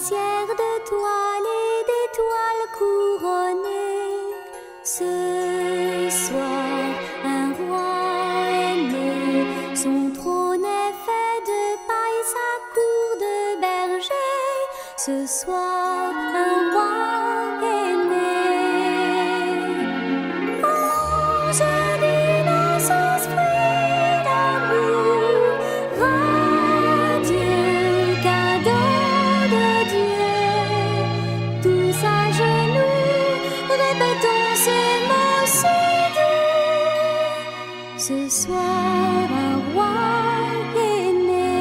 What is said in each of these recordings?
poussière de toile et d'étoiles couronnées. Ce soir, un roi est né, son trône est fait de paille, sa cour de berger. Ce soir, un roi est né. Ange d'innocence, fruit d'amour, radieux cadeau de Dieu. Tous à genoux, répétons ces mots si doux. Ce soir, un roi est né.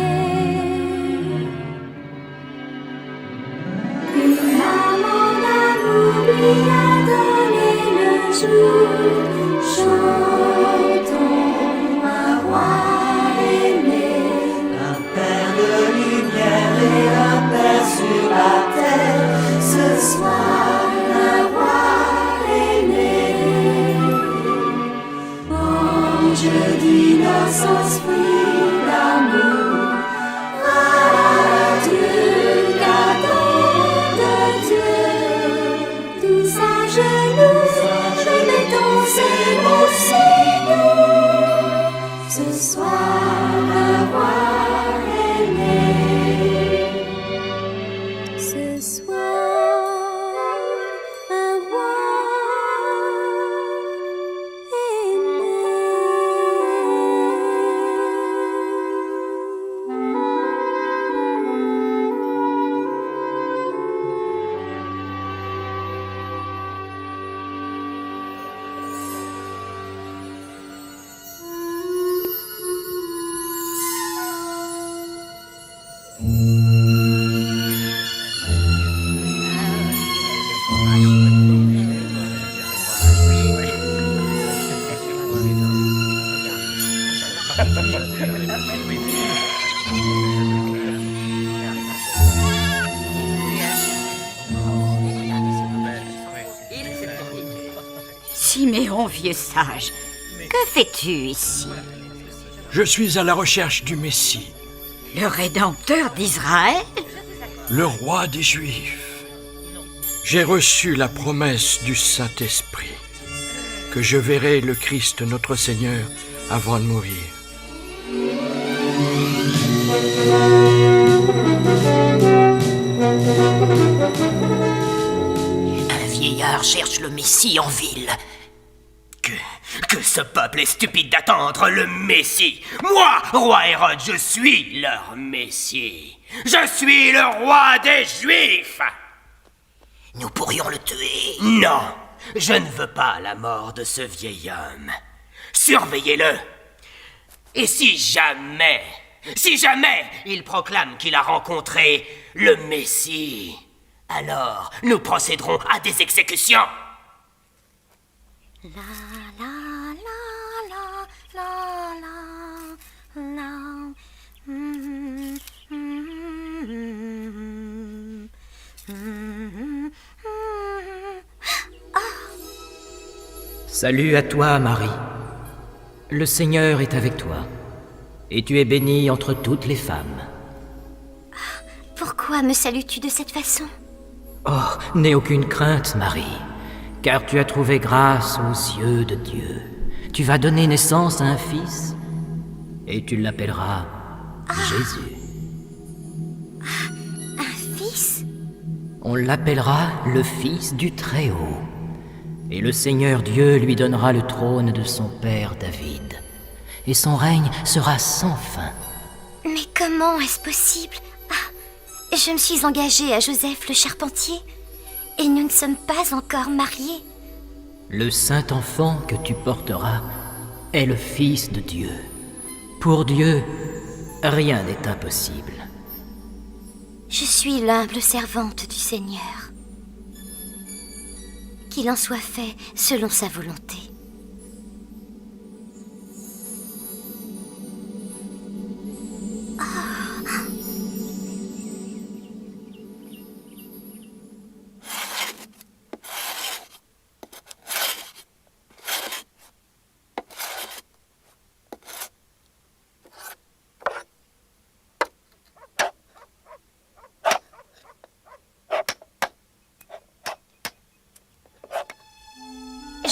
Une maman d'amour lui a donné le jour. Chantons, un roi est né. Un père de lumière et un père sur la terre. Ce soir, un roi est né. Ange d'innocence, fruit d'amour, radieux cadeau de Dieu. Tous à genoux, répétons ces mots si doux. Ce soir, un roi est né. Ce soir, un roi est né. Siméon, vieux sage, que fais-tu ici? Je suis à la recherche du Messie, Le Rédempteur d'Israël? le roi des Juifs. J'ai reçu la promesse du Saint-Esprit que je verrai le Christ notre Seigneur avant de mourir. Un vieillard cherche le Messie en ville. Que ce peuple est stupide d'attendre le Messie. Moi, roi Hérode, je suis leur Messie. Je suis le roi des Juifs. Nous pourrions le tuer. Non, je ne veux pas la mort de ce vieil homme. Surveillez-le. Et si jamais il proclame qu'il a rencontré le Messie, alors nous procéderons à des exécutions. La la la la la la la. Salut à toi, Marie. Le Seigneur est avec toi, et tu es bénie entre toutes les femmes. Pourquoi me salues-tu de cette façon? Oh, n'aie aucune crainte, Marie, car tu as trouvé grâce aux yeux de Dieu. Tu vas donner naissance à un fils, et tu l'appelleras Jésus. Un fils? On l'appellera le Fils du Très-Haut. Et le Seigneur Dieu lui donnera le trône de son père David. Et son règne sera sans fin. Mais comment est-ce possible? Je me suis engagée à Joseph le charpentier, et nous ne sommes pas encore mariés. Le saint enfant que tu porteras est le Fils de Dieu. Pour Dieu, rien n'est impossible. Je suis l'humble servante du Seigneur. Qu'il en soit fait selon sa volonté.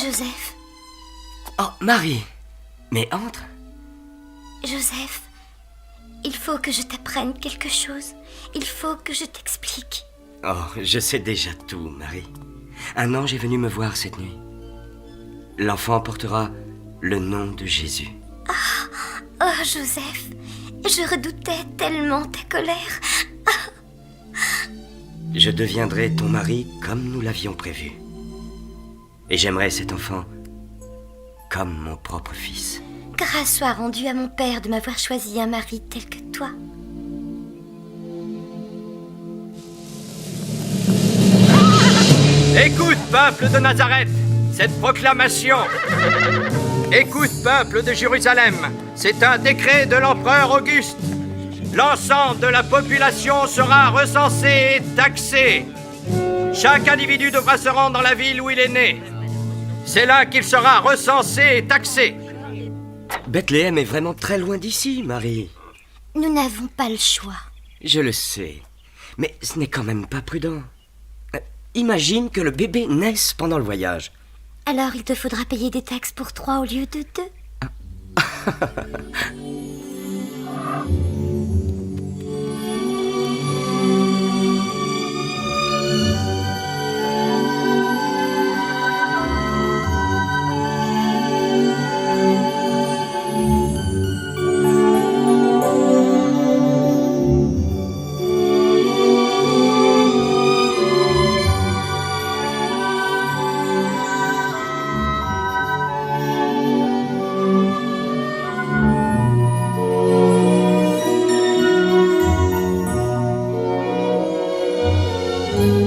Joseph, Oh, Marie. Mais entre. Joseph, il faut que je t'apprenne quelque chose. Il faut que je t'explique. Oh, je sais déjà tout, Marie. Un ange est venu me voir cette nuit. L'enfant portera le nom de Jésus. Oh, Joseph, je redoutais tellement ta colère. Je deviendrai ton mari comme nous l'avions prévu. Et j'aimerai cet enfant comme mon propre fils. Grâce soit rendue à mon père de m'avoir choisi un mari tel que toi. Écoute, peuple de Nazareth, cette proclamation. Écoute, peuple de Jérusalem, c'est un décret de l'empereur Auguste. L'ensemble de la population sera recensé et taxé. Chaque individu devra se rendre dans la ville où il est né. C'est là qu'il sera recensé et taxé. Bethléem est vraiment très loin d'ici, Marie. Nous n'avons pas le choix. Je le sais, mais ce n'est quand même pas prudent. Imagine que le bébé naisse pendant le voyage. Alors il te faudra payer des taxes pour 3 au lieu de 2.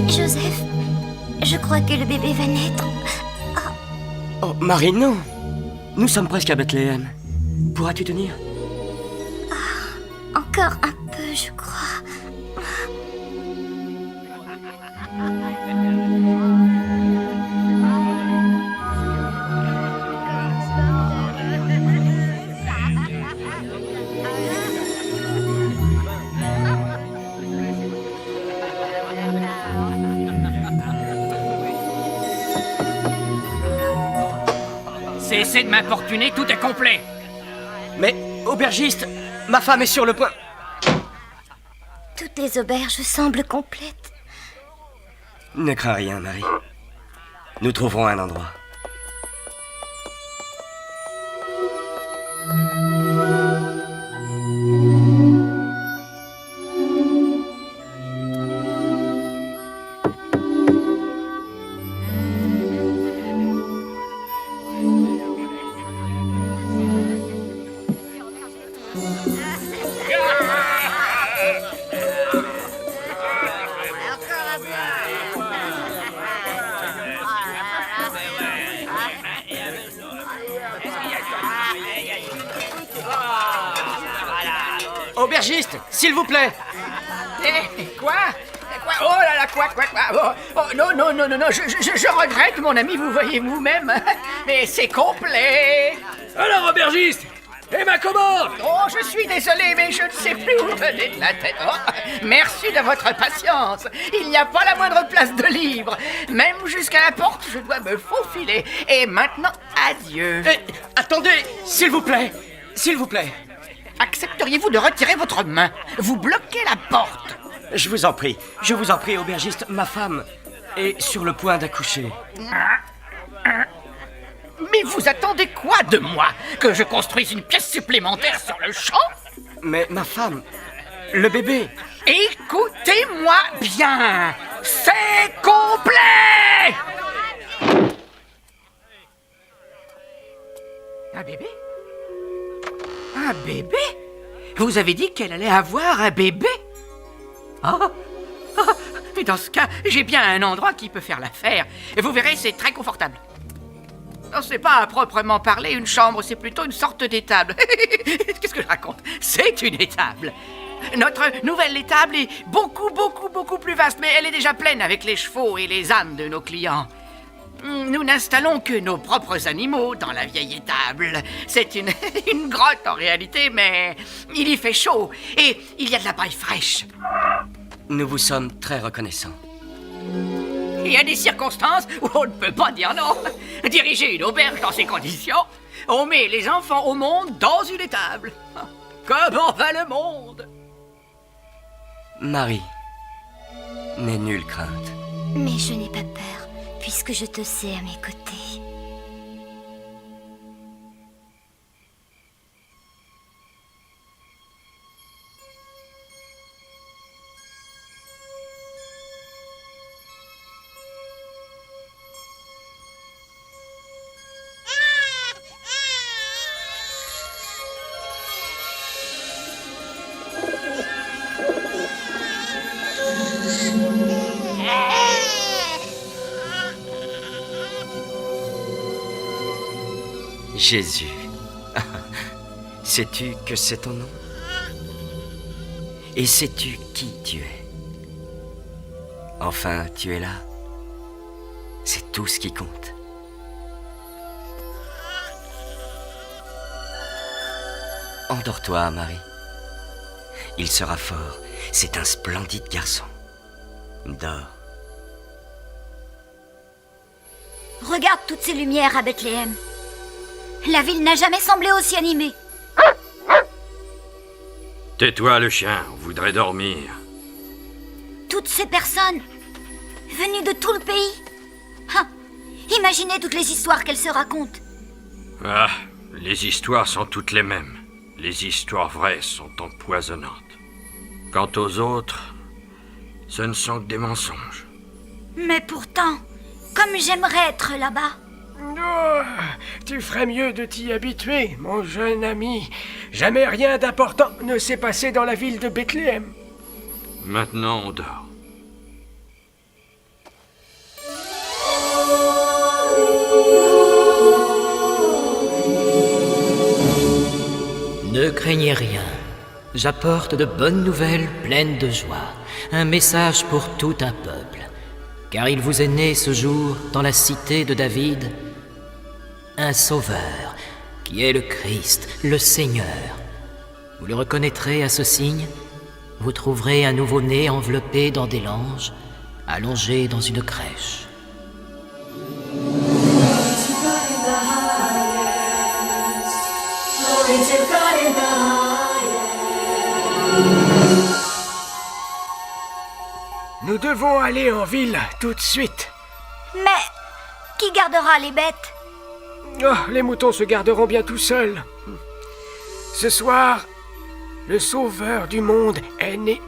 Joseph, je crois que le bébé va naître. Oh, Marie, non. Nous sommes presque à Bethléem. Pourras-tu tenir? Encore un peu, je crois. Cessez de m'importuner, tout est complet. Mais, aubergiste, ma femme est sur le point... Toutes les auberges semblent complètes. Ne crains rien, Marie. Nous trouverons un endroit. Aubergiste, s'il vous plaît. Quoi? Oh là là, quoi? Oh, non, je regrette, mon ami, vous voyez vous-même. Mais c'est complet. Alors, aubergiste, et ma commande? Oh, je suis désolé, mais je ne sais plus où donner de la tête. Oh, merci de votre patience. Il n'y a pas la moindre place de libre. Même jusqu'à la porte, je dois me faufiler. Et maintenant, adieu. Attendez, s'il vous plaît. S'il vous plaît. Accepteriez-vous de retirer votre main? Vous bloquez la porte. Je vous en prie, aubergiste, ma femme est sur le point d'accoucher. Mais vous attendez quoi de moi? Que je construise une pièce supplémentaire sur le champ? Mais ma femme, le bébé... Écoutez-moi bien, c'est complet! Un bébé? Un bébé? Vous avez dit qu'elle allait avoir un bébé? Mais dans ce cas, j'ai bien un endroit qui peut faire l'affaire. Et vous verrez, c'est très confortable. Non, c'est pas à proprement parler une chambre, c'est plutôt une sorte d'étable. Qu'est-ce que je raconte? C'est une étable. Notre nouvelle étable est beaucoup plus vaste, mais elle est déjà pleine avec les chevaux et les ânes de nos clients. Nous n'installons que nos propres animaux dans la vieille étable. C'est une grotte en réalité, mais il y fait chaud et il y a de la paille fraîche. Nous vous sommes très reconnaissants. Il y a des circonstances où on ne peut pas dire non. Diriger une auberge dans ces conditions, on met les enfants au monde dans une étable. Comment va le monde? Marie, n'aie nulle crainte. Mais je n'ai pas peur, puisque je te sais à mes côtés. Jésus, sais-tu que c'est ton nom? Et sais-tu qui tu es? Enfin, tu es là. C'est tout ce qui compte. Endors-toi, Marie. Il sera fort. C'est un splendide garçon. Dors. Regarde toutes ces lumières à Bethléem. La ville n'a jamais semblé aussi animée. Tais-toi, le chien, on voudrait dormir. Toutes ces personnes, venues de tout le pays. Ah, imaginez toutes les histoires qu'elles se racontent. Ah, les histoires sont toutes les mêmes. Les histoires vraies sont empoisonnantes. Quant aux autres, ce ne sont que des mensonges. Mais pourtant, comme j'aimerais être là-bas. Oh, tu ferais mieux de t'y habituer, mon jeune ami. Jamais rien d'important ne s'est passé dans la ville de Bethléem. Maintenant, on dort. Ne craignez rien. J'apporte de bonnes nouvelles pleines de joie. Un message pour tout un peuple. Car il vous est né ce jour, dans la cité de David, un sauveur, qui est le Christ, le Seigneur. Vous le reconnaîtrez à ce signe. Vous trouverez un nouveau-né enveloppé dans des langes, allongé dans une crèche. Nous devons aller en ville tout de suite. Mais qui gardera les bêtes? Oh, les moutons se garderont bien tout seuls. Ce soir, le sauveur du monde est né.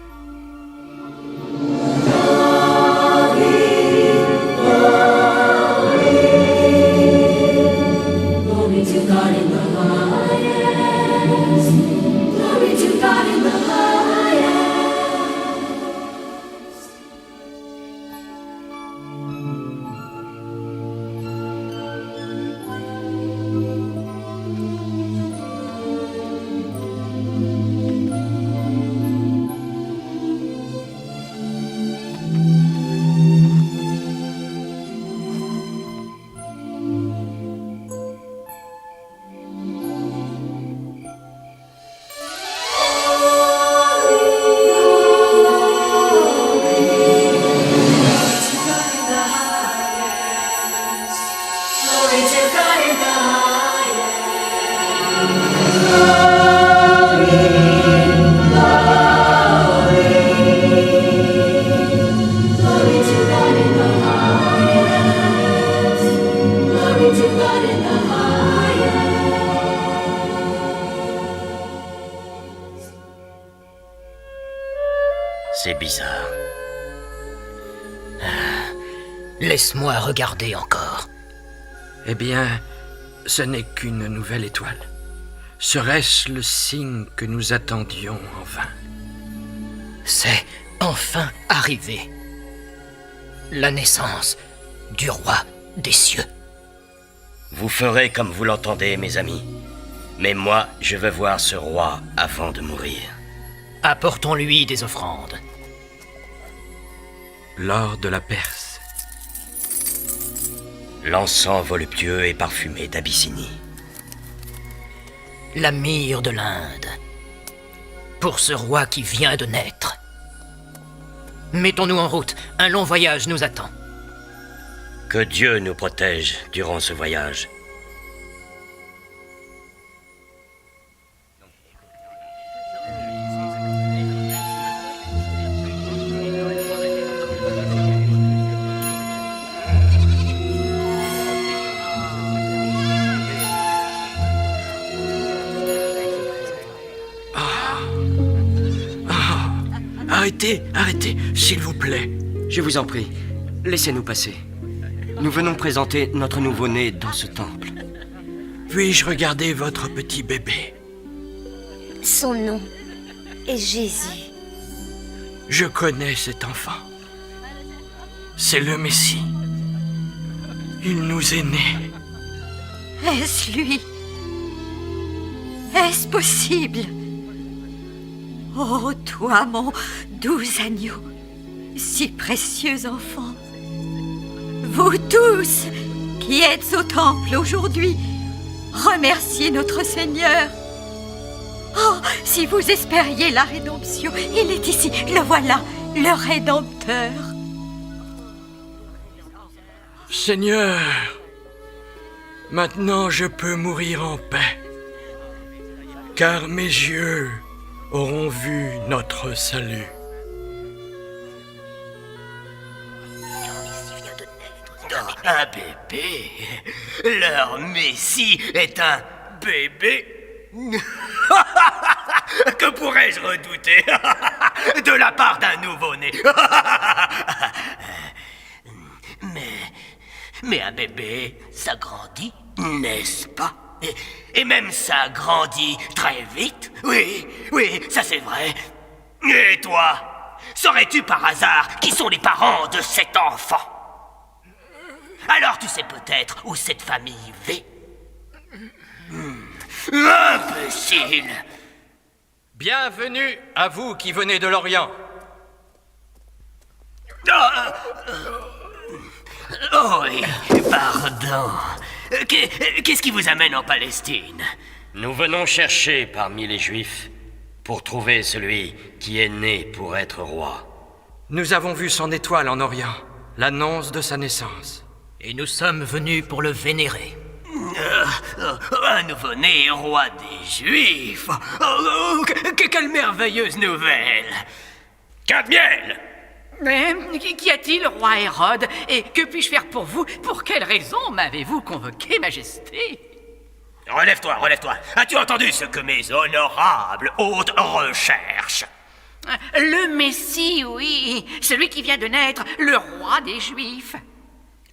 C'est bizarre. Laisse-moi regarder encore. Eh bien, ce n'est qu'une nouvelle étoile. Serait-ce le signe que nous attendions en vain? C'est enfin arrivé. La naissance du roi des cieux. Vous ferez comme vous l'entendez, mes amis. Mais moi, je veux voir ce roi avant de mourir. Apportons-lui des offrandes. L'or de la Perse. L'encens voluptueux et parfumé d'Abyssinie. La myrrhe de l'Inde. Pour ce roi qui vient de naître. Mettons-nous en route, un long voyage nous attend. Que Dieu nous protège durant ce voyage. Arrêtez, arrêtez, s'il vous plaît. Je vous en prie, laissez-nous passer. Nous venons présenter notre nouveau-né dans ce temple. Puis-je regarder votre petit bébé? Son nom est Jésus. Je connais cet enfant. C'est le Messie. Il nous est né. Est-ce lui? Est-ce possible? Oh, toi, mon doux agneau, si précieux enfant. Vous tous qui êtes au temple aujourd'hui, remerciez notre Seigneur. Oh, si vous espériez la rédemption, il est ici, le voilà, le Rédempteur. Seigneur, maintenant je peux mourir en paix, car mes yeux auront vu notre salut. Un bébé? Leur Messie est un bébé? Que pourrais-je redouter de la part d'un nouveau-né? Mais un bébé, ça grandit, n'est-ce pas? Et même ça grandit très vite. Oui, ça c'est vrai. Et toi, saurais-tu par hasard qui sont les parents de cet enfant? Alors tu sais peut-être où cette famille vit. Imbécile! Bienvenue à vous qui venez de l'Orient. Oh oui, pardon. Qu'est-ce qui vous amène en Palestine? Nous venons chercher parmi les Juifs pour trouver celui qui est né pour être roi. Nous avons vu son étoile en Orient, l'annonce de sa naissance. Et nous sommes venus pour le vénérer. Un nouveau-né roi des Juifs. Quelle merveilleuse nouvelle! Cadmiel! Mais qu'y a-t-il, roi Hérode? Et que puis-je faire pour vous? Pour quelle raison m'avez-vous convoqué, Majesté? Relève-toi. As-tu entendu ce que mes honorables hôtes recherchent? Le Messie, oui. Celui qui vient de naître, le roi des Juifs.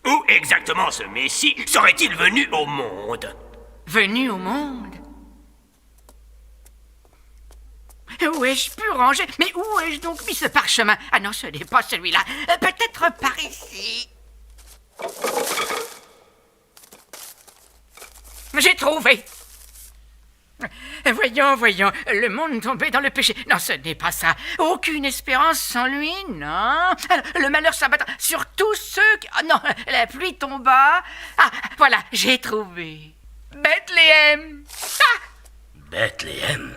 Où exactement ce Messie serait-il venu au monde? Venu au monde? Où ai-je pu ranger? Mais où ai-je donc mis ce parchemin? Ah non, ce n'est pas celui-là. Peut-être par ici. J'ai trouvé. Voyons, le monde tombé dans le péché. Non, ce n'est pas ça. Aucune espérance sans lui, non. Le malheur s'abattra sur tous ceux qui... Oh non, la pluie tomba. Ah, voilà, j'ai trouvé. Bethléem. Ah! Bethléem?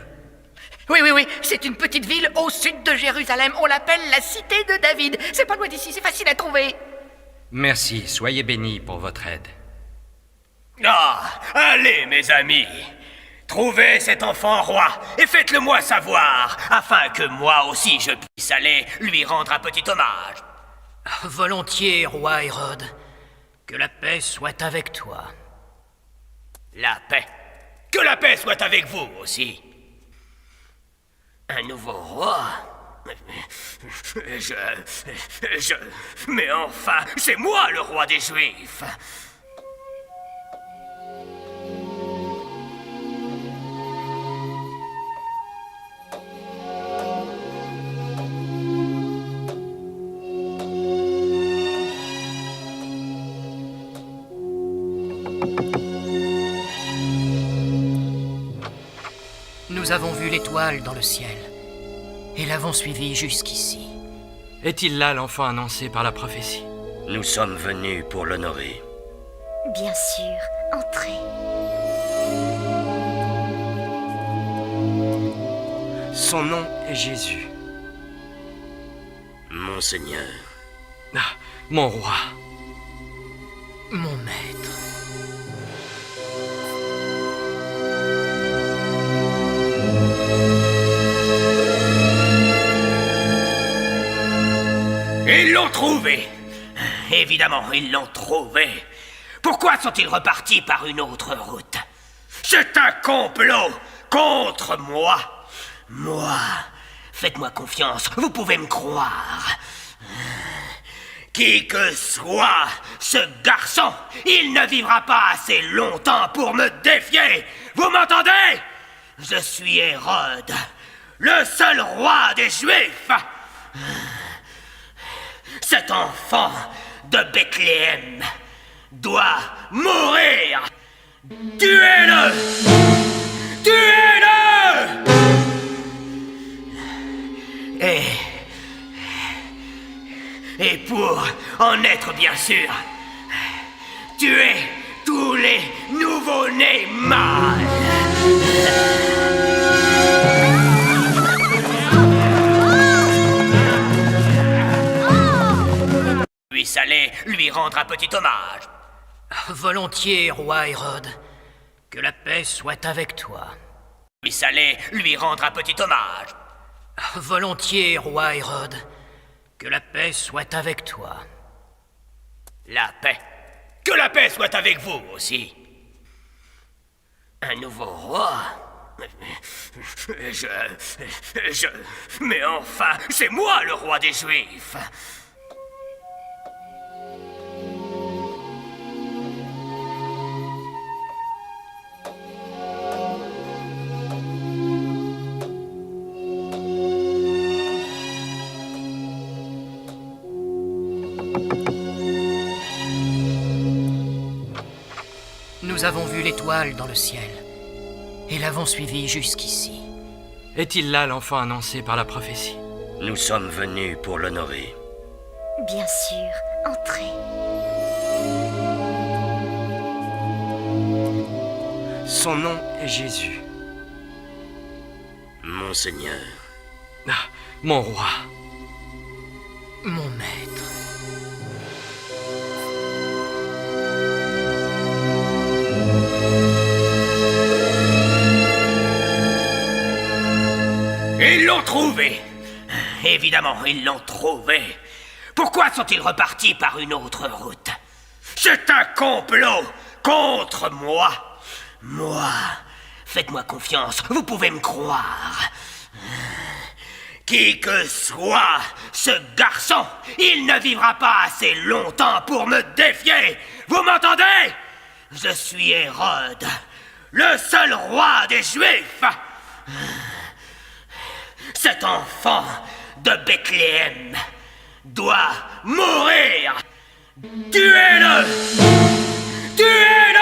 Oui, c'est une petite ville au sud de Jérusalem. On l'appelle la cité de David. C'est pas loin d'ici, c'est facile à trouver. Merci, soyez bénis pour votre aide. Ah, allez, mes amis. Trouvez cet enfant roi et faites-le moi savoir, afin que moi aussi je puisse aller lui rendre un petit hommage. Volontiers, roi Hérode. Que la paix soit avec toi. La paix. Que la paix soit avec vous aussi. Un nouveau roi? Mais enfin, c'est moi le roi des Juifs. Nous avons vu l'étoile dans le ciel et l'avons suivie jusqu'ici. Est-il là l'enfant annoncé par la prophétie? Nous sommes venus pour l'honorer. Bien sûr, entrez. Son nom est Jésus. Mon Seigneur. Ah, mon roi. Mon maître. Ils l'ont trouvé. Évidemment, ils l'ont trouvé. Pourquoi sont-ils repartis par une autre route? C'est un complot contre moi. Moi, faites-moi confiance, vous pouvez me croire. Qui que soit ce garçon, il ne vivra pas assez longtemps pour me défier. Vous m'entendez? Je suis Hérode, le seul roi des Juifs. Cet enfant de Bethléem doit mourir. Tuez-le! Tuez-le! Et pour en être bien sûr, tuez tous les nouveau-nés mâles. Puisse aller lui rendre un petit hommage. Volontiers, roi Hérode. Que la paix soit avec toi. Puisse aller lui rendre un petit hommage. Volontiers, roi Hérode. Que la paix soit avec toi. La paix. Que la paix soit avec vous aussi. Un nouveau roi. Mais enfin, c'est moi le roi des Juifs. Nous avons vu l'étoile dans le ciel et l'avons suivie jusqu'ici. Est-il là l'enfant annoncé par la prophétie? Nous sommes venus pour l'honorer. Bien sûr, entrez. Son nom est Jésus. Mon Seigneur. Ah, mon roi. Mon maître. Ils l'ont trouvé. Évidemment, ils l'ont trouvé. Pourquoi sont-ils repartis par une autre route? C'est un complot contre moi. Moi, faites-moi confiance, vous pouvez me croire. Qui que soit ce garçon, il ne vivra pas assez longtemps pour me défier. Vous m'entendez? Je suis Hérode, le seul roi des Juifs. Cet enfant de Bethléem doit mourir. Tuez-le! Tuez-le!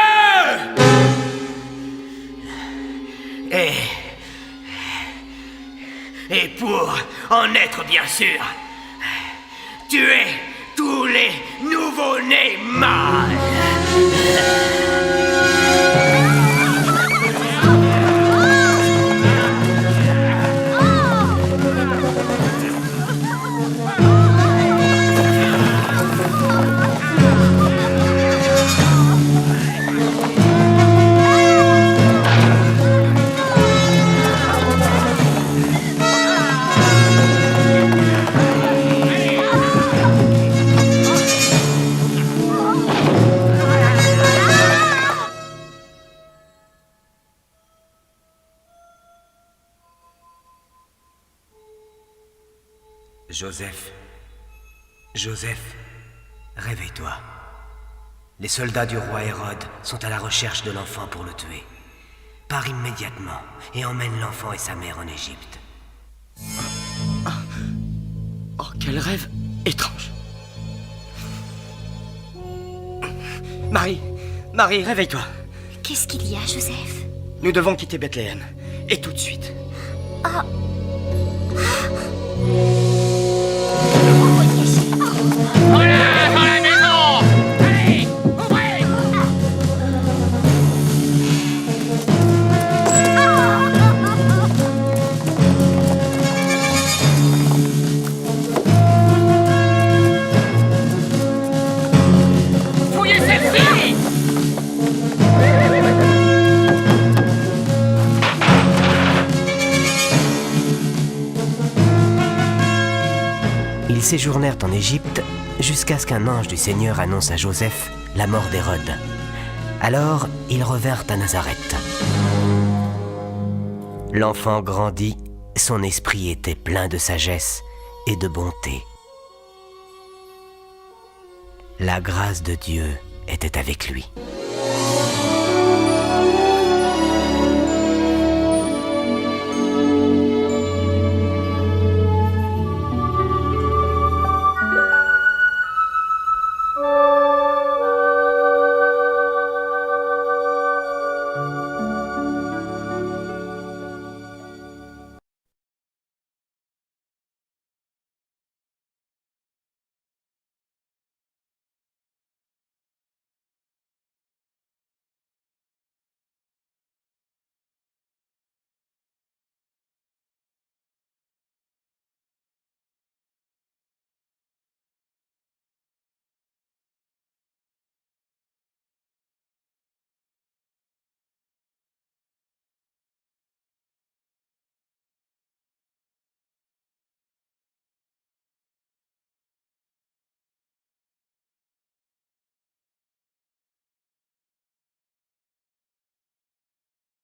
Et pour en être bien sûr, tuez tous les nouveau-nés mâles. Joseph. Joseph, réveille-toi. Les soldats du roi Hérode sont à la recherche de l'enfant pour le tuer. Pars immédiatement et emmène l'enfant et sa mère en Égypte. Oh, quel rêve étrange. Marie, réveille-toi. Qu'est-ce qu'il y a, Joseph? Nous devons quitter Bethléem. Et tout de suite. Fouillez celle-ci! Ils séjournèrent en Égypte jusqu'à ce qu'un ange du Seigneur annonce à Joseph la mort d'Hérode. Alors, ils revinrent à Nazareth. L'enfant grandit, son esprit était plein de sagesse et de bonté. La grâce de Dieu était avec lui.